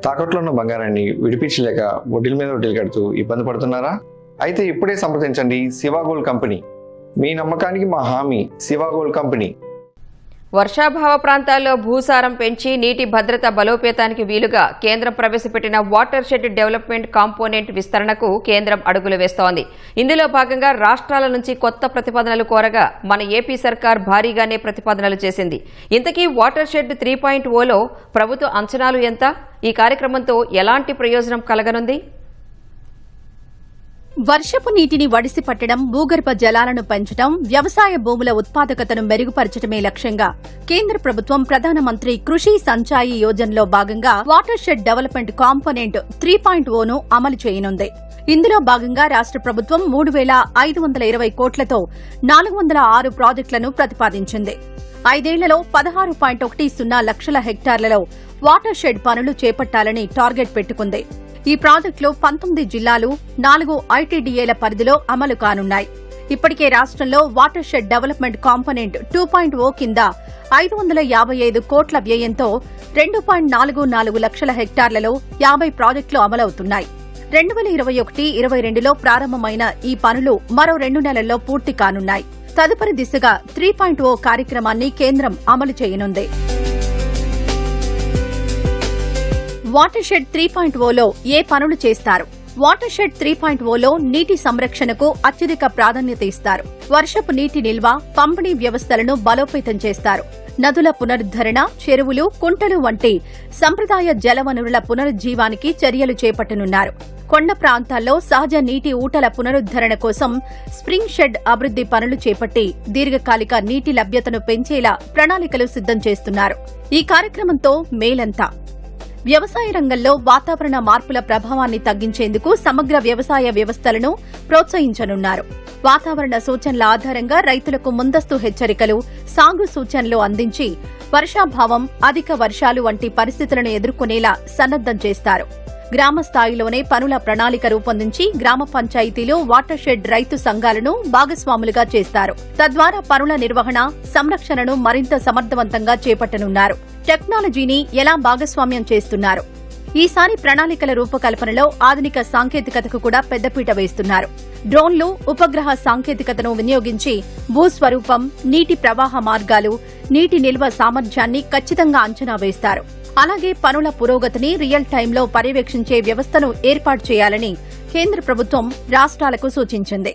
తాకట్లో ఉన్న బంగారాన్ని విడిపించలేక వడ్డీల మీద వడ్డీలు కడుతూ ఇబ్బంది పడుతున్నారా? అయితే ఇప్పుడే సంప్రదించండి శివ గోల్డ్ కంపెనీ. మీ నమ్మకానికి మా హామీ శివ గోల్డ్ కంపెనీ. వర్షాభావ ప్రాంతాల్లో భూసారం పెంచి నీటి భద్రత బలోపేతానికి వీలుగా కేంద్రం ప్రవేశపెట్టిన వాటర్ షెడ్ డెవలప్మెంట్ కాంపోనెంట్ విస్తరణకు కేంద్రం అడుగులు వేస్తోంది. ఇందులో భాగంగా రాష్ట్రాల నుంచి కొత్త ప్రతిపాదనలు కోరగా మన ఏపీ సర్కార్ భారీగానే ప్రతిపాదనలు చేసింది. ఇంతకీ వాటర్ షెడ్ 3.0లో ప్రభుత్వ అంచనాలు ఎంత? ఈ కార్యక్రమంతో ఎలాంటి ప్రయోజనం కలగనుంది? వర్షపు నీటిని వడిసి పట్టడం, భూగర్భ జలాలను పెంచడం, వ్యవసాయ భూముల ఉత్పాదకతను మెరుగుపరచడమే లక్ష్యంగా కేంద్ర ప్రభుత్వం ప్రధానమంత్రి కృషి సంచాయి యోజనలో భాగంగా వాటర్ షెడ్ డెవలప్మెంట్ కాంపోనెంట్ 3.0ను అమలు చేయనుంది. ఇందులో భాగంగా రాష్ట్ర ప్రభుత్వం 3,520 కోట్లతో 406 ప్రాజెక్టులను ప్రతిపాదించింది. 5 ఏళ్లలో 16.10 లక్షల హెక్టార్లలో వాటర్ షెడ్ పనులు చేపట్టాలని టార్గెట్ పెట్టుకుంది. ఈ ప్రాజెక్టులు 19 జిల్లాలు, 4 ఐటీడీఏల పరిధిలో అమలు కానున్నాయి. ఇప్పటికే రాష్ట్రంలో వాటర్ షెడ్ డెవలప్మెంట్ కాంపోనెంట్ 2.0 కింద 555 కోట్ల వ్యయంతో 2.44 లక్షల హెక్టార్లలో 50 ప్రాజెక్టులు అమలవుతున్నాయి. 2021-22లో ప్రారంభమైన ఈ పనులు మరో 2 నెలల్లో పూర్తి కానున్నాయి. తదుపరి దిశగా 3.0 కార్యక్రమాన్ని కేంద్రం అమలు చేయనుంది. వాటర్ షెడ్ 3.0లో ఏ పనులు చేస్తారు? వాటర్ షెడ్ 3.0లో నీటి సంరక్షణకు అత్యధిక ప్రాధాన్యత ఇస్తారు. వర్షపు నీటి నిల్వ, పంపిణీ వ్యవస్థలను బలోపేతం చేస్తారు. నదుల పునరుద్ధరణ, చెరువులు, కుంటలు వంటి సంప్రదాయ జలవనరుల పునరుజ్జీవానికి చర్యలు చేపట్టనున్నారు. కొండ ప్రాంతాల్లో సహజ నీటి ఊటల పునరుద్ధరణ కోసం స్ప్రింగ్ షెడ్ అభివృద్ది పనులు చేపట్టి దీర్ఘకాలిక నీటి లభ్యతను పెంచేలా ప్రణాళికలు సిద్ధం చేస్తున్నారు. ఈ కార్యక్రమంతో మేలంతా వ్యవసాయ రంగంలో వాతావరణ మార్పుల ప్రభావాన్ని తగ్గించేందుకు సమగ్ర వ్యవసాయ వ్యవస్థలను ప్రోత్సహించనున్నారు. వాతావరణ సూచనల ఆధారంగా రైతులకు ముందస్తు హెచ్చరికలు, సాగు సూచనలు అందించి వర్షాభావం, అధిక వర్షాలు వంటి పరిస్థితులను ఎదుర్కొనేలా సన్నద్దం చేస్తారు. గ్రామ స్థాయిలోనే పనుల ప్రణాళిక రూపొందించి గ్రామ పంచాయతీలు, వాటర్ షెడ్ రైతు సంఘాలను భాగస్వాములుగా చేస్తారు. తద్వారా పనుల నిర్వహణ, సంరక్షణను మరింత సమర్థవంతంగా చేపట్టనున్నారు. టెక్నాలజీని ఎలా భాగస్వామ్యం చేస్తున్నారు? ఈసారి ప్రణాళికల రూపకల్పనలో ఆధునిక సాంకేతికతకు కూడా పెద్దపీట వేస్తున్నారు. డ్రోన్లు, ఉపగ్రహ సాంకేతికతను వినియోగించి భూస్వరూపం, నీటి ప్రవాహ మార్గాలు, నీటి నిల్వ సామర్థ్యాన్ని ఖచ్చితంగా అంచనా వేస్తారు. అలాగే పనుల పురోగతిని రియల్ టైంలో పర్యవేక్షించే వ్యవస్థను ఏర్పాటు చేయాలని కేంద్ర ప్రభుత్వం రాష్ట్రాలకు సూచించింది.